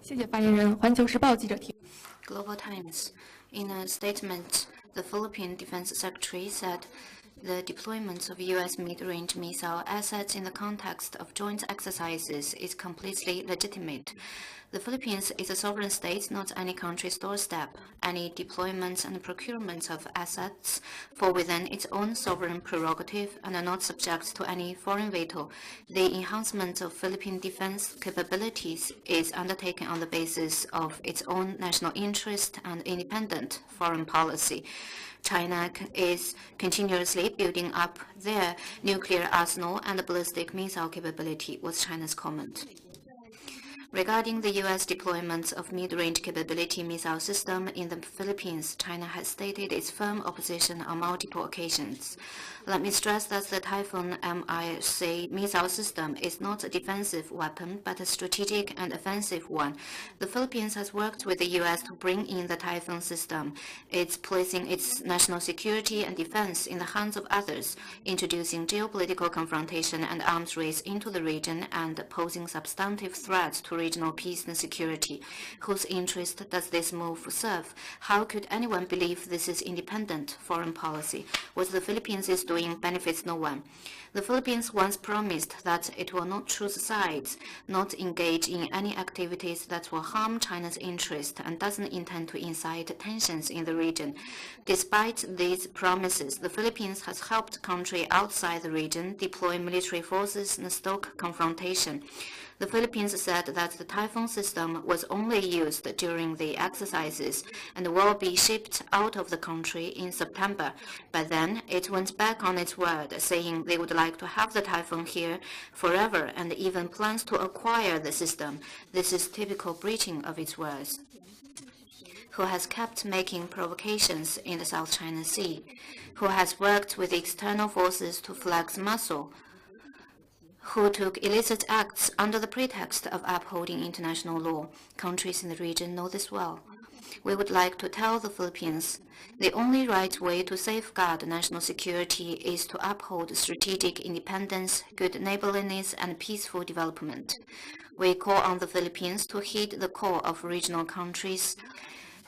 谢谢发言人。环球时报记者提。Global Times. In a statement, the Philippine Defense Secretary said the deployment of U.S. mid-range missile assets in the context of joint exercises is completely legitimate. The Philippines is a sovereign state, not any country's doorstep. Any deployment and procurement of assets fall within its own sovereign prerogative and are not subject to any foreign veto. The enhancement of Philippine defense capabilities is undertaken on the basis of its own national interest and independent foreign policy. China is continuously building up their nuclear arsenal and ballistic missile capability, was China's comment. Regarding the U.S. deployment of mid-range capability missile system in the Philippines, China has stated its firm opposition on multiple occasions. Let me stress that the Typhoon MIC missile system is not a defensive weapon, but a strategic and offensive one. The Philippines has worked with the U.S. to bring in the Typhoon system. It's placing its national security and defense in the hands of others, introducing geopolitical confrontation and arms race into the region and posing substantive threats to regional peace and security. Whose interest does this move serve? How could anyone believe this is independent foreign policy? What the Philippines is doing benefits no one. The Philippines once promised that it will not choose sides, not engage in any activities that will harm China's interest, and doesn't intend to incite tensions in the region. Despite these promises, the Philippines has helped countries outside the region deploy military forces and stoke confrontation. The Philippines said that the Typhoon system was only used during the exercises and will be shipped out of the country in September. But then it went back on its word, saying they would like to have the Typhoon here forever and even plans to acquire the system. This is typical breaching of its words. Who has kept making provocations in the South China Sea, who has worked with external forces to flex muscle, who took illicit acts under the pretext of upholding international law. Countries in the region know this well. We would like to tell the Philippines the only right way to safeguard national security is to uphold strategic independence, good neighborliness, and peaceful development. We call on the Philippines to heed the call of regional countries,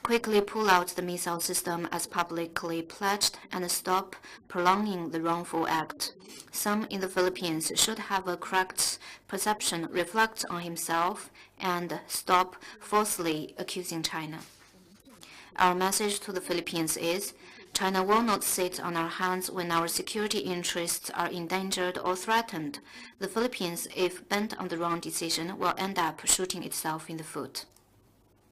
quickly pull out the missile system as publicly pledged, and stop prolonging the wrongful act. Some in the Philippines should have a correct perception, reflect on himself, and stop falsely accusing China. Our message to the Philippines is, China will not sit on our hands when our security interests are endangered or threatened. The Philippines, if bent on the wrong decision, will end up shooting itself in the foot.